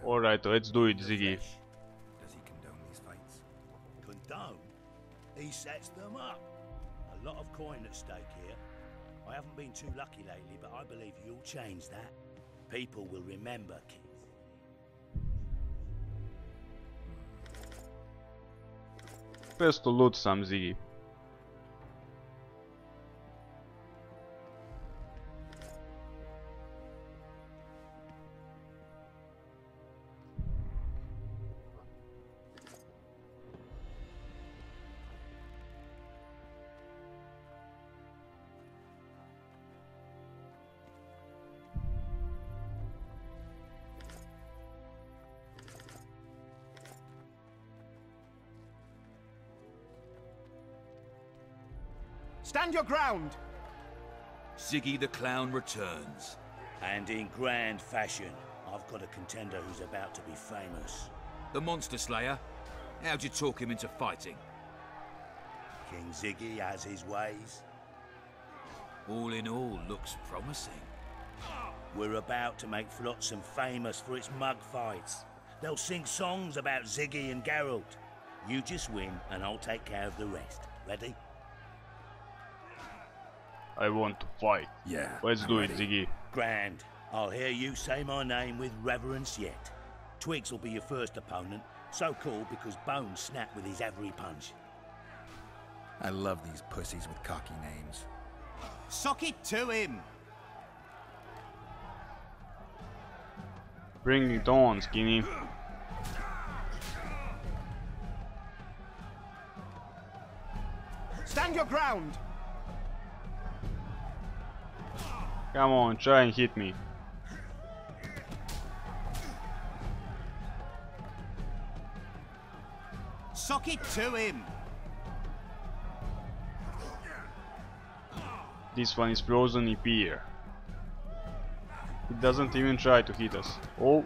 Alright, let's do it, Ziggy. Does he condone these fights? Condone? He sets them up. A lot of coin at stake here. I haven't been too lucky lately, but I believe you'll change that. People will remember King. Best to loot some, Ziggy. Stand your ground! Ziggy the Clown returns. And in grand fashion. I've got a contender who's about to be famous. The Monster Slayer? How'd you talk him into fighting? King Ziggy has his ways. All in all, looks promising. We're about to make Flotsam famous for its mug fights. They'll sing songs about Ziggy and Geralt. You just win and I'll take care of the rest. Ready? I want to fight. Yeah. Let's do it, ready. Ziggy. Grand. I'll hear you say my name with reverence yet. Twigs will be your first opponent. So called because Bones snapped with his every punch. I love these pussies with cocky names. Sock it to him! Bring it on, Skinny. Stand your ground! Come on, try and hit me. Sock it to him! This one is frozen in fear. He doesn't even try to hit us. Oh,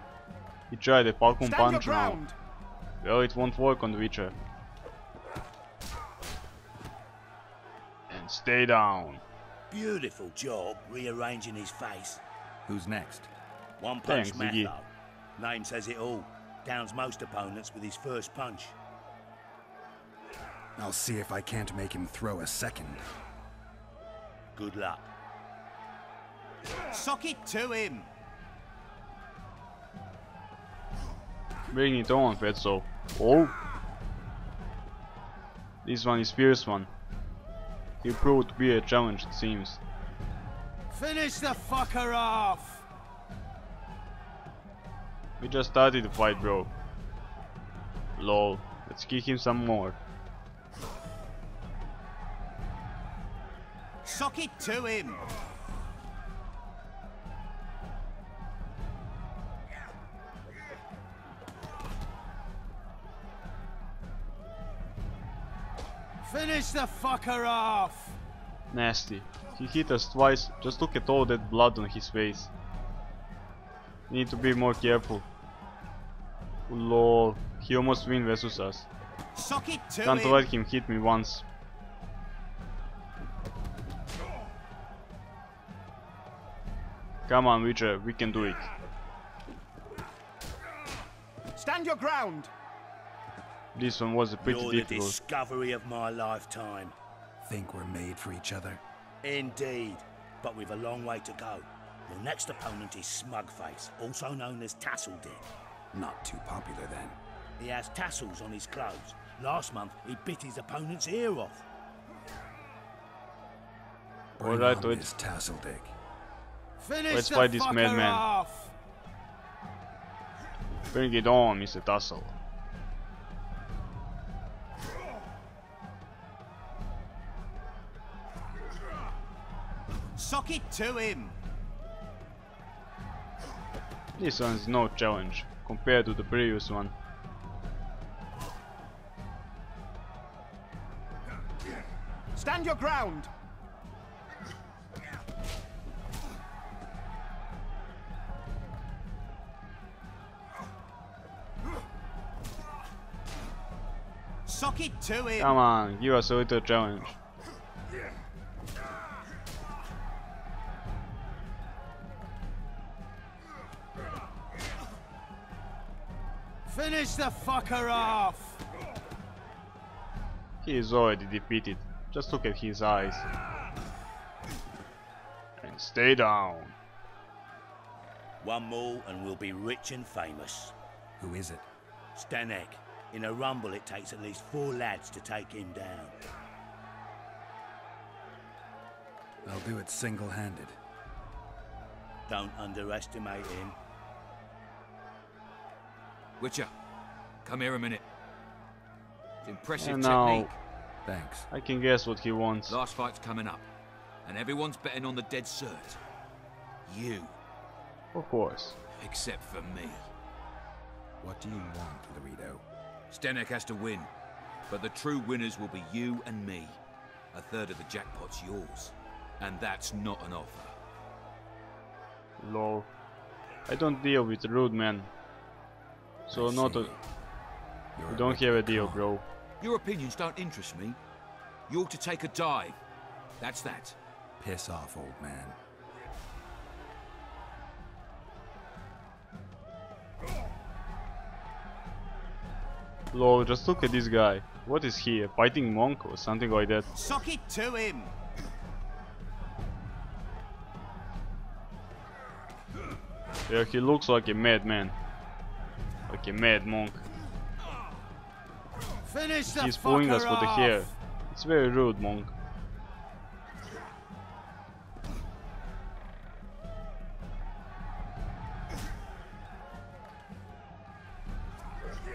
he tried a Falcon Stand your Punch now. ground! Well, it won't work on the Witcher. And stay down. Beautiful job rearranging his face. Who's next? One punch Thanks, Ziggy. Matho. Name says it all. Downs most opponents with his first punch. I'll see if I can't make him throw a second. Good luck. Sock it to him! Bring it on, Fetso. Oh! This one is fierce one. He proved to be a challenge, it seems. Finish the fucker off! We just started the fight, bro. Lol. Let's kick him some more. Sock it to him! Finish the fucker off! Nasty. He hit us twice. Just look at all that blood on his face. Need to be more careful. Lol. He almost win versus us. Sock it to Can't him! let him hit me once. Come on, Witcher, we can do it. Stand your ground! This one was a pretty You're the difficult. discovery of my lifetime. Think we're made for each other? Indeed, but we've a long way to go. Your next opponent is Smugface, also known as Tasseldick. Not too popular then. He has tassels on his clothes. Last month, he bit his opponent's ear off. Bring Alright, on let's- this Tasseldick. Finish Let's the fight this fucker madman. off! Bring it on, Mr. Tassel. Sock it to him! This one's no challenge compared to the previous one. Stand your ground! Sock it to him! Come on, give us a little challenge. Finish the fucker off! He is already defeated. Just look at his eyes. And stay down. One more and we'll be rich and famous. Who is it? Stanek. In a rumble it takes at least 4 lads to take him down. I'll do it single-handed. Don't underestimate him. Witcher, come here a minute. It's impressive And now technique. Thanks. I can guess what he wants. Last fight's coming up, and everyone's betting on the dead cert. You, Of course. except for me. What do you want, Laredo? Stanek has to win, but the true winners will be you and me. A third of the jackpot's yours, and that's not an offer. Lol. I don't deal with rude men. So I not a... see. You're You don't have a deal, con. bro. Your opinions don't interest me. You ought to take a dive. That's that. Piss off, old man. Lol, just look at this guy. What is he, a fighting monk or something like that? Sock it to him! Yeah, he looks like a madman. Like a mad monk. Finish the He's pulling us fucker for the off! hair. It's very rude, monk.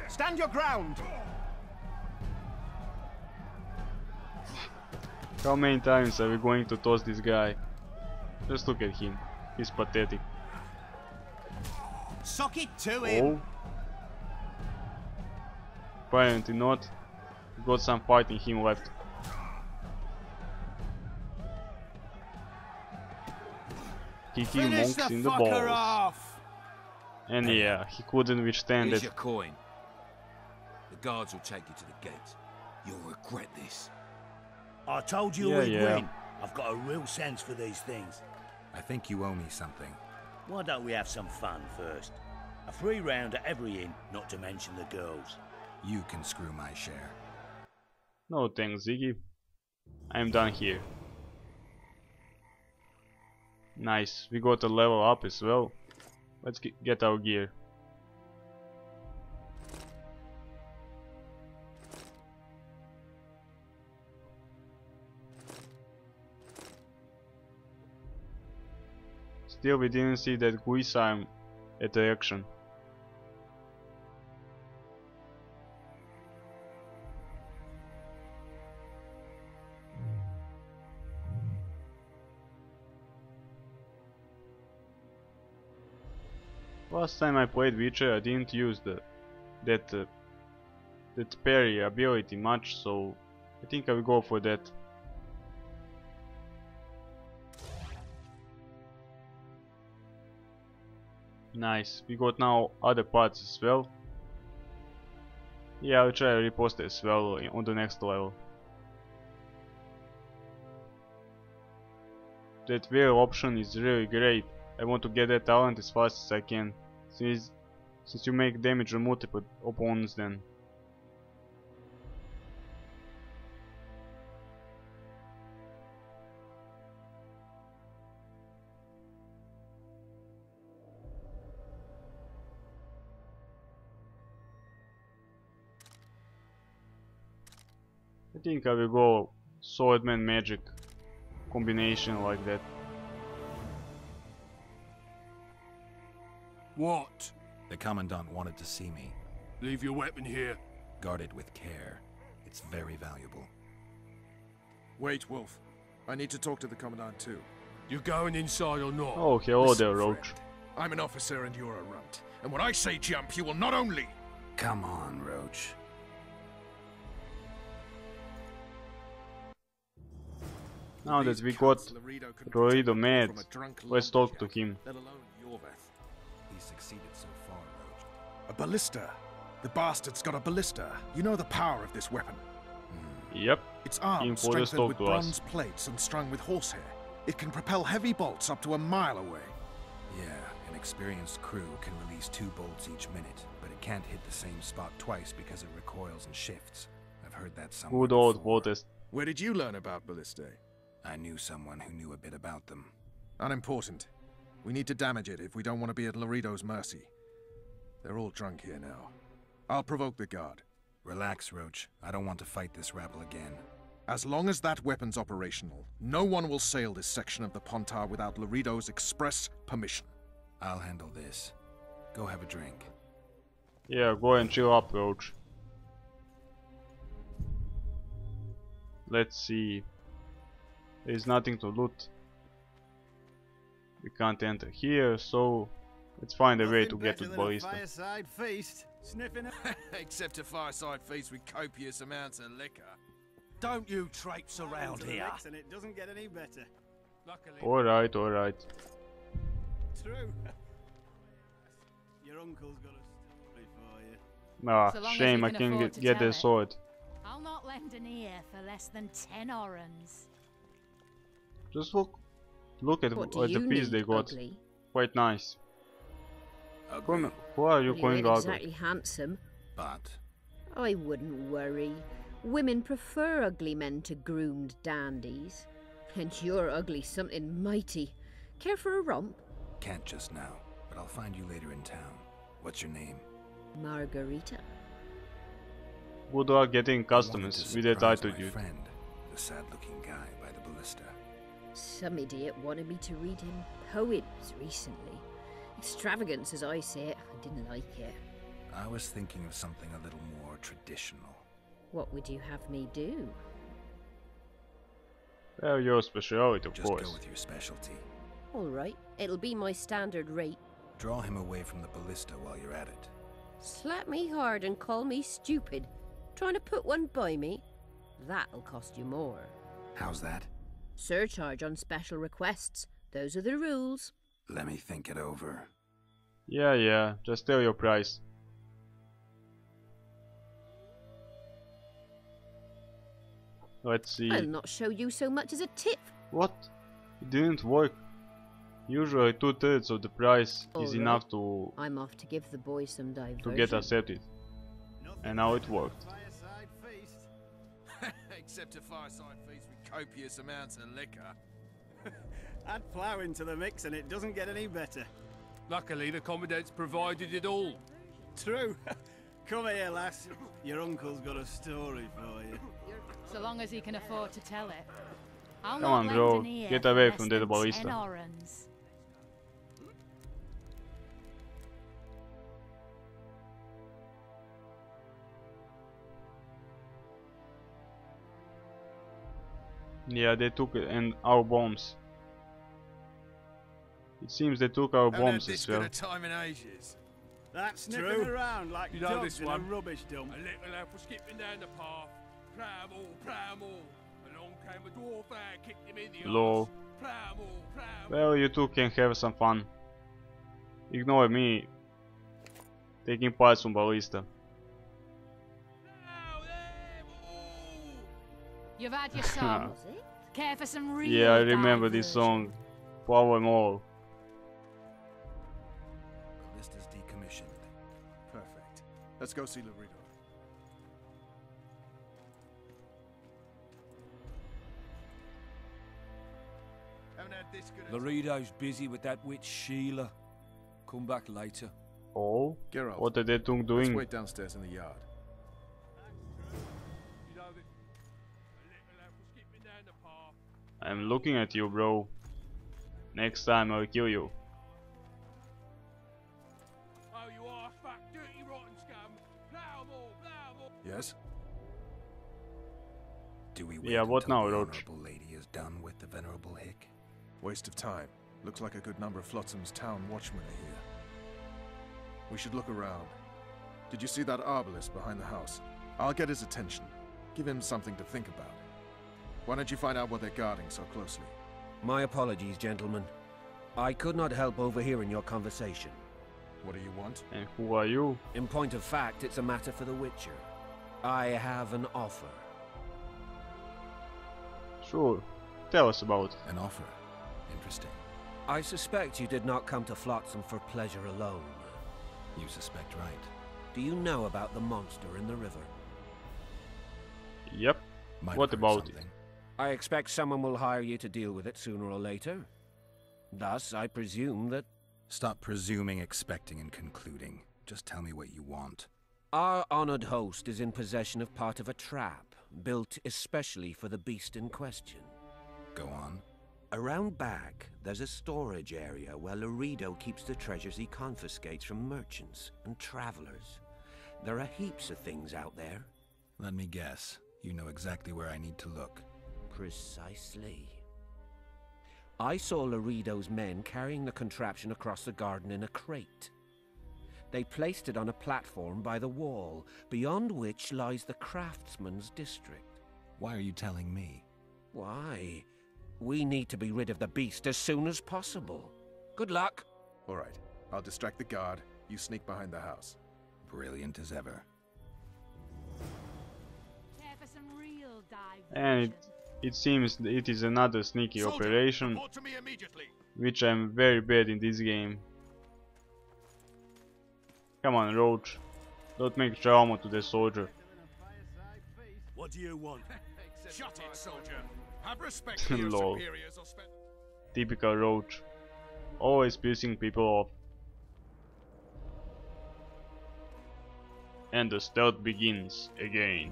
Stand your ground! How many times are we going to toss this guy? Just look at him. He's pathetic. Sock it to him! Oh. Apparently not. Got some fight in him left. Kicking Finish monks the in the fucker balls. off! And yeah, he couldn't withstand Here's it. your coin. The guards will take you to the gate. You'll regret this. I told you Yeah, we'd yeah. win. I've got a real sense for these things. I think you owe me something. Why don't we have some fun first? A free round at every inn, not to mention the girls. You can screw my share. No thanks, Ziggy. I'm done here. Nice, we got a level up as well. Let's get our gear. Still we didn't see that Guisarm at the action. Last time I played Witcher I didn't use that parry ability much, so I think I will go for that. Nice, we got now other parts as well. Yeah, I'll try to repost as well on the next level. That wheel option is really great. I want to get that talent as fast as I can, since you make damage on multiple opponents then. I think I will go Swordman Magic combination like that. What? The Commandant wanted to see me. Leave your weapon here. Guard it with care. It's very valuable. Wait, Wolf. I need to talk to the Commandant too. You going inside or not? Oh, hello Listen, there, friend. Roach. I'm an officer and you're a runt. And when I say jump, you will not only... Come on, Roach. Now that These we got cunts Laredo can Laredo protect mad, from a drunk let's talk to lumberjack, him. Let alone Yorveth. He succeeded so far, Roach. A ballista. The bastard's got a ballista. You know the power of this weapon. Yep. It's Info armed, just strengthened talk with to us. bronze plates and strung with horsehair. It can propel heavy bolts up to a mile away. Yeah, an experienced crew can release 2 bolts each minute, but it can't hit the same spot twice because it recoils and shifts. I've heard that somewhere Good old before. Voltes. Where did you learn about ballistae? I knew someone who knew a bit about them. Unimportant. We need to damage it if we don't want to be at Laredo's mercy. They're all drunk here now. I'll provoke the guard. Relax, Roach. I don't want to fight this rabble again. As long as that weapon's operational, no one will sail this section of the Pontar without Laredo's express permission. I'll handle this. Go have a drink. Yeah, go and chill up, Roach. Let's see. There's nothing to loot. We can't enter here, so let's find a way to get to the ballista. Fireside feast. Sniffing Except a fireside feast with copious amounts of liquor. Don't you traipse around here. and it doesn't get any better. Luckily, Alright, alright. True. Your uncle's got a story for you. Ah, So long as shame you I can can't afford to get tell the it. sword. I'll not lend an ear for less than 10 orans. Just look at What do the you piece need, they got. ugly? Quite nice. Ugly, Who are you Well, calling ain't ugly? exactly handsome. but I wouldn't worry. Women prefer ugly men to groomed dandies. And you're ugly something mighty. Care for a romp? can't just now. But I'll find you later in town. What's your name? Margarita. Good luck getting I wanted customers to with that surprise my attitude. friend, the sad-looking guy by the ballista. Some idiot wanted me to read him poems recently. Extravagance, as I say it. I didn't like it. I was thinking of something a little more traditional. What would you have me do? Well, your speciality, of Just course. go with your specialty. All right, it'll be my standard rate. Draw him away from the ballista while you're at it. Slap me hard and call me stupid. Trying to put one by me? That'll cost you more. How's that? Surcharge on special requests. Those are the rules. Let me think it over. Yeah, just tell your price. Let's see. I'll not show you so much as a tip. What? It didn't work. Usually 2/3 of the price is Alright. enough to I'm off to give the boys some diversion. get accepted. And now it worked. Fireside feast. Except a fireside feast with copious amounts of liquor. Add plough into the mix and it doesn't get any better. luckily the Commandant's provided it all. True. Come here, lass. Your uncle's got a story for you. So long as he can afford to tell it. I'll Come not on, lend bro. an ear Get for away less from the than ballista. 10 orans. Yeah, they took it and our bombs. It seems they took our Haven't had bombs this as good well. a time in ages. That's Sniffing true. around around like You know dogs this in one. a rubbish dump. A little lad was skipping down the path. Plough all. Along came a dwarf and kicked him in the Lol. arse. Plough all. Well, you two can have some fun. Ignore me taking parts from ballista. Plough them all. You've had your song. Was it? Care for some real Yeah, I remember this diversion? song. Power 'em all. Ballista's decommissioned. Perfect. Let's go see Laredo. Haven't had this good a Laredo's busy with that witch Sheila. Come back later. Oh? Geralt, What are they two let's doing? wait downstairs in the yard. You know this. A little lad was skipping down the path. I'm looking at you, bro. Next time I'll kill you. Oh, you arse fat, dirty, rotten scum. Plough 'em all. Plough 'em all. Yes? Do we wait Yeah, what until now, the Roach? honorable lady is done with the venerable hick? Waste of time. Looks like a good number of Flotsam's town watchmen are here. We should look around. Did you see that arbalist behind the house? I'll get his attention. Give him something to think about. Why don't you find out what they're guarding so closely? My apologies, gentlemen. I could not help overhearing your conversation. What do you want? And who are you? In point of fact, it's a matter for the Witcher. I have an offer. Sure. Tell us about it. An offer. Interesting. I suspect you did not come to Flotsam for pleasure alone. You suspect right. Do you know about the monster in the river? Yep. Might What have heard about it? something. I expect someone will hire you to deal with it sooner or later. Thus, I presume that... Stop presuming, expecting, and concluding. Just tell me what you want. Our honored host is in possession of part of a trap, built especially for the beast in question. Go on. Around back, there's a storage area where Laredo keeps the treasures he confiscates from merchants and travelers. There are heaps of things out there. Let me guess. You know exactly where I need to look. Precisely. I saw Laredo's men carrying the contraption across the garden in a crate. They placed it on a platform by the wall, beyond which lies the craftsman's district. Why are you telling me? Why? We need to be rid of the beast as soon as possible. Good luck. All right. I'll distract the guard. You sneak behind the house. Brilliant as ever. Care for some real And it seems it is another sneaky operation, report to me immediately. which I'm very bad in this game. Come on, Roach. Don't make trauma to the soldier. What do you want? Shut it, soldier. Have respect for your Lol. superiors or spend... Typical Roach. Always pissing people off. And the stealth begins again.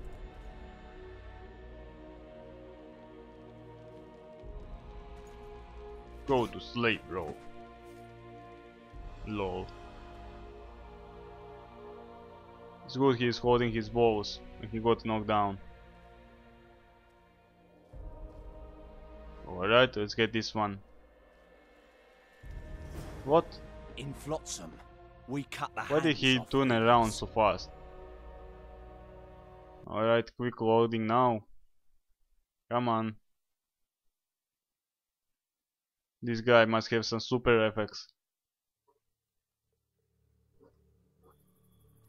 Go to sleep, bro. Lol. It's good he's holding his balls and he got knocked down. Alright, let's get this one. What? In Flotsam, we cut the Why did hands he off turn thieves. around so fast? Alright, quick loading now. Come on. This guy must have some super effects.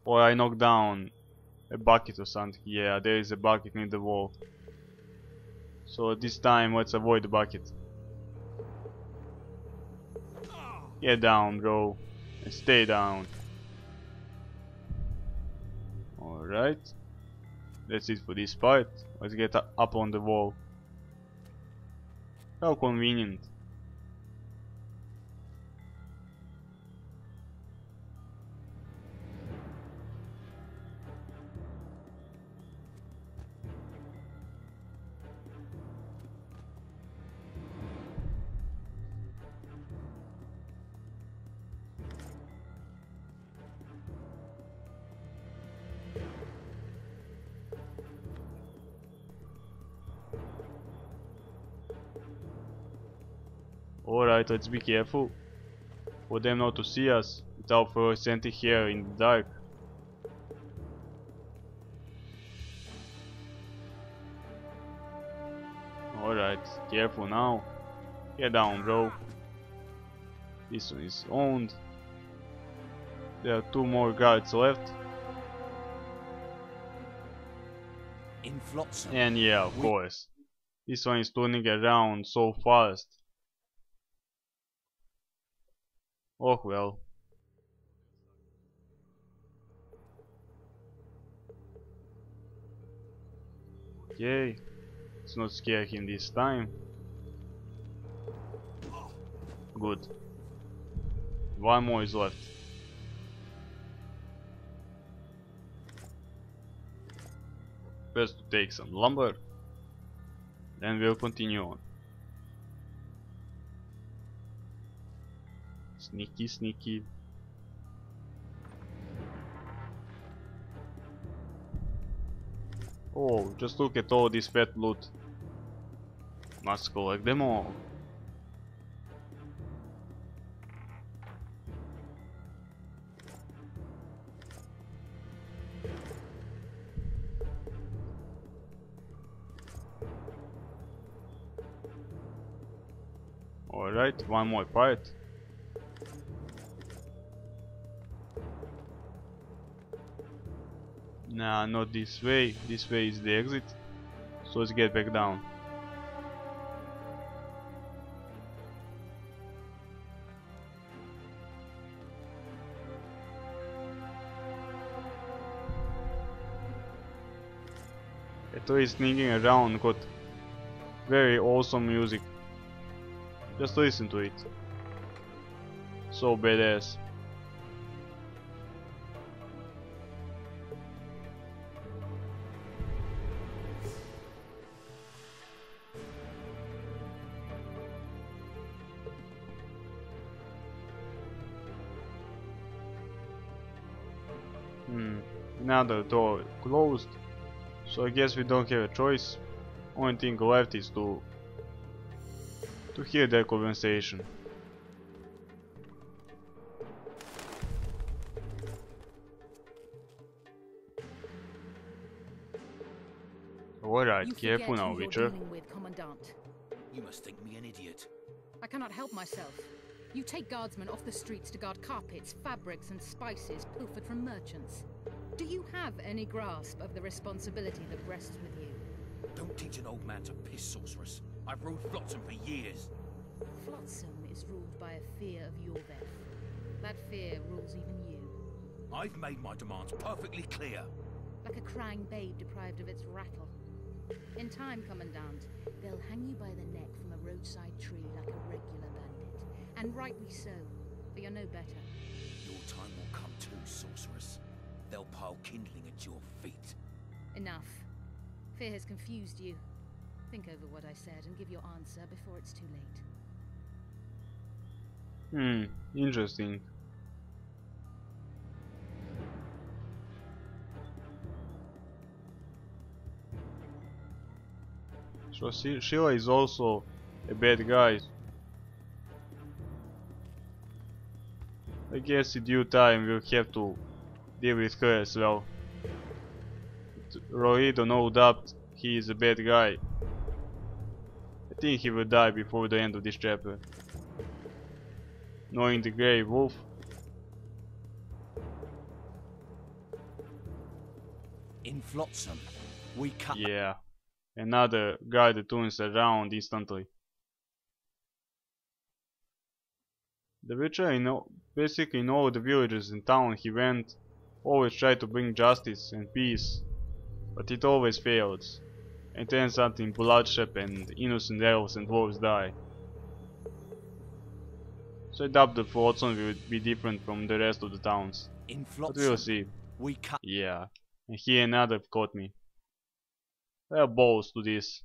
Or I knocked down a bucket or something. Yeah, there is a bucket near the wall. So this time let's avoid the bucket. Get down, bro. And stay down. Alright. That's it for this part. Let's get up on the wall. How convenient. Alright, let's be careful for them not to see us without fluorescent hair in the dark. Alright, careful now. Get down, bro. This one is owned. There are 2 more guards left. In Flotsam. And yeah, of course. This one is turning around so fast. Oh well. Okay. Let's not scare him this time. Good. 1 more is left. First to take some lumber. Then we'll continue on. Sneaky, sneaky. Oh, just look at all this fat loot. Must collect them all. Alright, 1 more part. Nah, not this way. This way is the exit. So let's get back down. tree sneaking around got very awesome music. Just listen to it. So badass. Another door closed, so I guess we don't have a choice. Only thing left is to hear their conversation. Alright, careful now, Witcher. You must think me an idiot. I cannot help myself. You take guardsmen off the streets to guard carpets, fabrics, and spices pilfered from merchants. Do you have any grasp of the responsibility that rests with you? Don't teach an old man to piss, sorceress. I've ruled Flotsam for years. Flotsam is ruled by a fear of Yorveth. That fear rules even you. I've made my demands perfectly clear. Like a crying babe deprived of its rattle. In time, Commandant, they'll hang you by the neck from a roadside tree like a regular bandit. And rightly so, for you're no better. Your time will come too, sorceress. They'll pile kindling at your feet. Enough. Fear has confused you. Think over what I said and give your answer before it's too late. Interesting. So Sheila is also a bad guy. I guess in due time we'll have to deal with her as well. Rorido, no doubt, he is a bad guy. I think he will die before the end of this chapter. Knowing the Grey Wolf. In Flotsam, we cut. Yeah, another guy that turns around instantly. The Witcher, basically in all the villages in town he went, always tried to bring justice and peace, but it always failed. It ends up in bloodshed and innocent elves and dwarves die. So I doubt the Flotsam will be different from the rest of the towns. In But we'll see. we cut. Yeah, and he and another caught me. There are balls to this.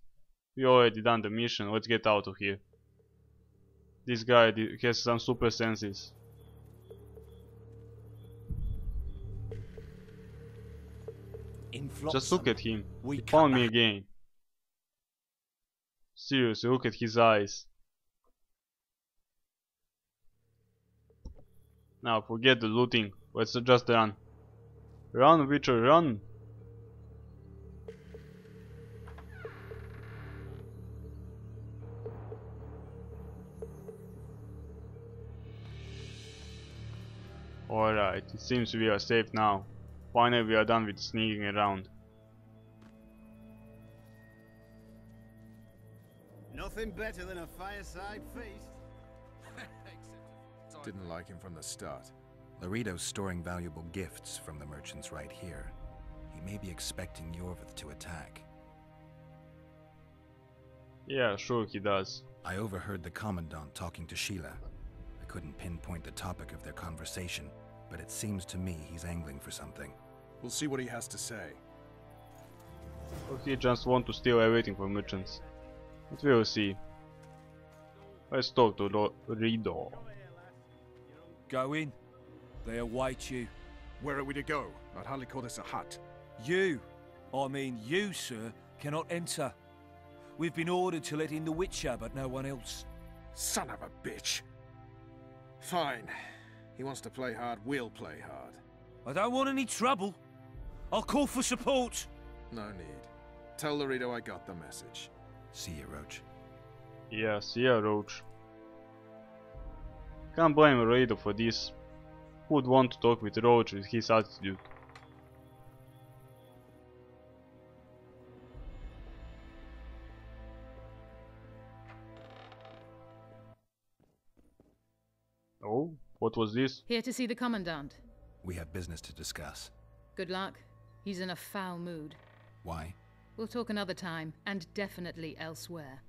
We already done the mission, let's get out of here. This guy has some super senses. In Flotsam, Just look at him. we He cut found me back. again. Seriously, look at his eyes. Now forget the looting. Let's just run. Run, Witcher, run! Alright, it seems we are safe now. Finally we are done with sneaking around. Nothing better than a fireside feast. Didn't like him from the start. Laredo's storing valuable gifts from the merchants right here. He may be expecting Yorvith to attack. Yeah, sure he does. I overheard the Commandant talking to Sheila. I couldn't pinpoint the topic of their conversation, but it seems to me he's angling for something. We'll see what he has to say. Or he just want to steal everything from merchants. But we'll see. Let's talk to Rido. Go in. They await you. Where are we to go? I'd hardly call this a hut. You, I mean you, sir, cannot enter. We've been ordered to let in the Witcher, but no one else. Son of a bitch. Fine. He wants to play hard, we'll play hard. I don't want any trouble. I'll call for support. No need. Tell Laredo I got the message. See you, Roach. Yeah, see ya, Roach. Can't blame Laredo for this. Who would want to talk with Roach with his attitude? Oh, what was this? Here to see the Commandant. We have business to discuss. Good luck. He's in a foul mood. Why? We'll talk another time, and definitely elsewhere.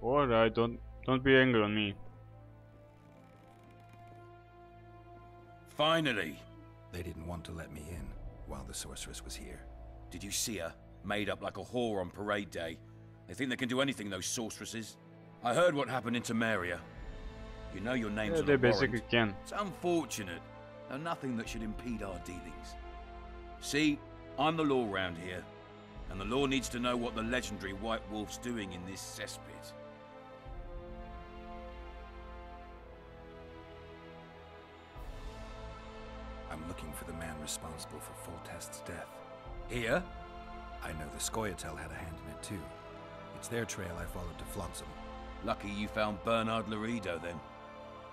Alright, don't be angry on me. Finally! They didn't want to let me in while the sorceress was here. Did you see her? Made up like a whore on parade day. They think they can do anything, those sorceresses. I heard what happened in Temeria. You know your name's on they a basically warrant. can. It's unfortunate, though nothing that should impede our dealings. See, I'm the law round here, and the law needs to know what the legendary White Wolf's doing in this cesspit. I'm looking for the man responsible for Foltest's death. Here? I know the Scoia'tael had a hand in it too. It's their trail I followed to Flotsam. Lucky you found Bernard Laredo then.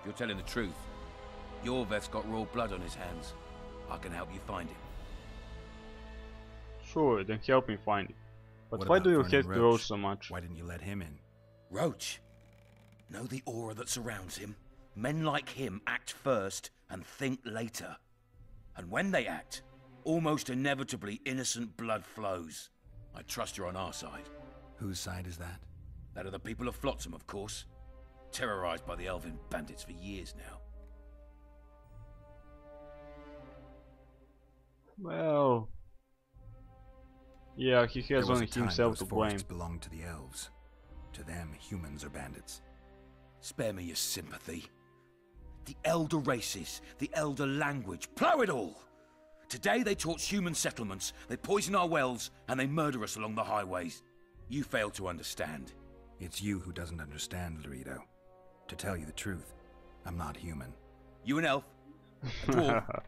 If you're telling the truth, Yorveth's got raw blood on his hands. I can help you find him. Sure, then help me find it. But What why about do you Vernon hate Roche? Roche so much? Why didn't you let him in? Roach? Know the aura that surrounds him? Men like him act first and think later. And when they act, almost inevitably innocent blood flows. I trust you're on our side. Whose side is that? That of the people of Flotsam, of course. Terrorized by the Elven bandits for years now. Well... yeah, he There has was only a time himself those to blame. forests belonged to the elves. To them, humans are bandits. Spare me your sympathy. The elder races, the elder language, plough it all! Today they torch human settlements, they poison our wells, and they murder us along the highways. You fail to understand. It's you who doesn't understand, Laredo. To tell you the truth, I'm not human. You an elf? A dwarf?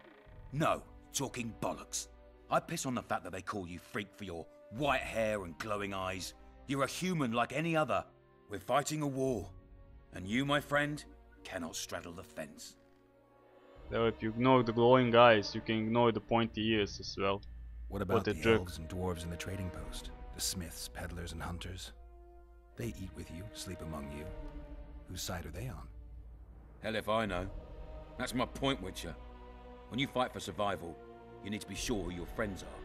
No, talking bollocks. I piss on the fact that they call you freak for your white hair and glowing eyes. You're a human like any other. We're fighting a war. And you, my friend, cannot straddle the fence. So if you ignore the glowing eyes, you can ignore the pointy ears as well. What about a the jerk. elves and dwarves in the trading post? The smiths, peddlers, and hunters? They eat with you, sleep among you. Whose side are they on? Hell if I know. That's my point, Witcher. When you fight for survival, you need to be sure who your friends are.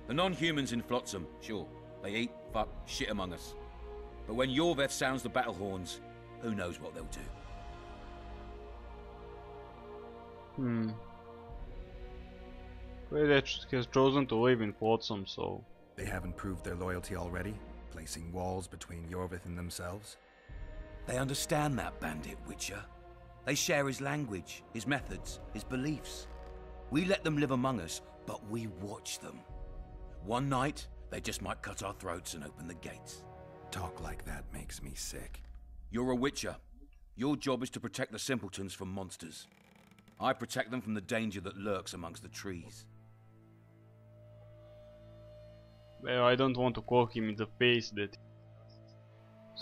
The non-humans in Flotsam, sure, they eat, fuck, shit among us. But when Yorveth sounds the battle horns, who knows what they'll do. Quidditch has chosen to live in Flotsam, so... They haven't proved their loyalty already, placing walls between Yorveth and themselves? They understand that bandit, Witcher. They share his language, his methods, his beliefs. We let them live among us, but we watch them. One night, they just might cut our throats and open the gates. Talk like that makes me sick. You're a Witcher. Your job is to protect the simpletons from monsters. I protect them from the danger that lurks amongst the trees. Well, I don't want to call him in the face that...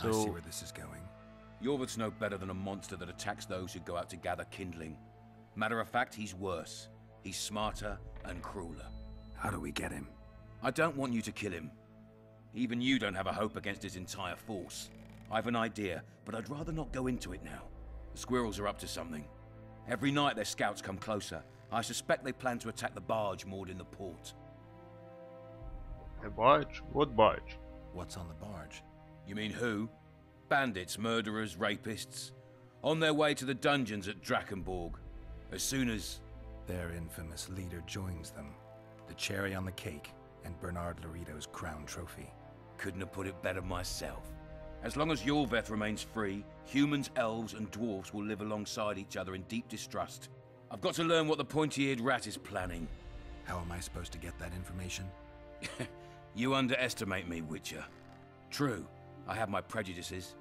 I see where this is going. Yorveth's no better than a monster that attacks those who go out to gather kindling. Matter of fact, he's worse. He's smarter and crueler. How do we get him? I don't want you to kill him. Even you don't have a hope against his entire force. I've an idea, but I'd rather not go into it now. The squirrels are up to something. Every night their scouts come closer. I suspect they plan to attack the barge moored in the port. A barge? What barge? What's on the barge? You mean who? Bandits, murderers, rapists. On their way to the dungeons at Drakenborg. As soon as... Their infamous leader joins them. The cherry on the cake, and Bernard Laredo's crown trophy. Couldn't have put it better myself. As long as Yorveth remains free, humans, elves, and dwarves will live alongside each other in deep distrust. I've got to learn what the pointy-eared rat is planning. How am I supposed to get that information? You underestimate me, Witcher. True, I have my prejudices,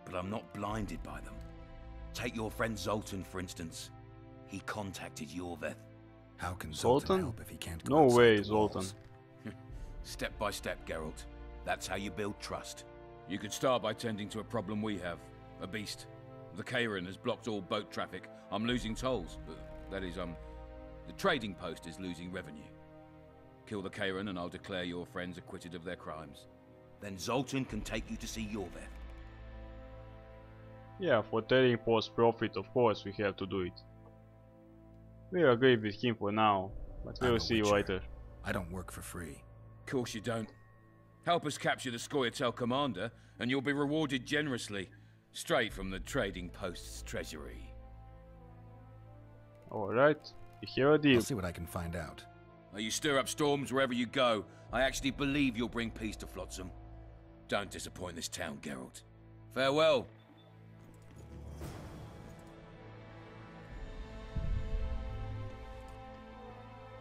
but I'm not blinded by them. Take your friend Zoltan, for instance. He contacted Yorveth. How can Zoltan help if he can't go No way, the Zoltan. walls? Step by step, Geralt. That's how you build trust. You could start by tending to a problem we have. A beast. The Kairin has blocked all boat traffic. I'm losing tolls. That is, the trading post is losing revenue. Kill the Kairin and I'll declare your friends acquitted of their crimes. Then Zoltan can take you to see Yorveth. Yeah, for trading post profit, of course we have to do it. We agree with him for now, but we'll see you later. I don't work for free. Course you don't. Help us capture the Scoia'tael commander, and you'll be rewarded generously, straight from the trading post's treasury. Alright, we have a deal. I'll see what I can find out. Now you stir up storms wherever you go. I actually believe you'll bring peace to Flotsam. Don't disappoint this town, Geralt. Farewell.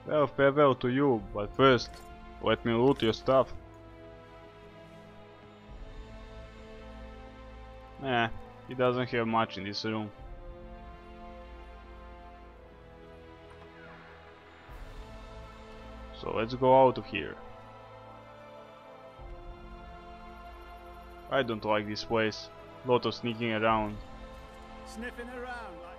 Well, farewell to you, but first, let me loot your stuff. Nah, he doesn't have much in this room. So let's go out of here. I don't like this place. Lot of sneaking around. Sniffing around like...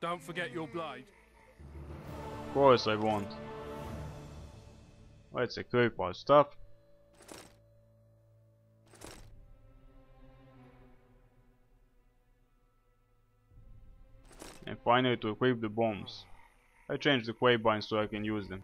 Don't forget your blade. Of course I won't. Let's equip our stuff. And finally to equip the bombs. I changed the quaybinds so I can use them.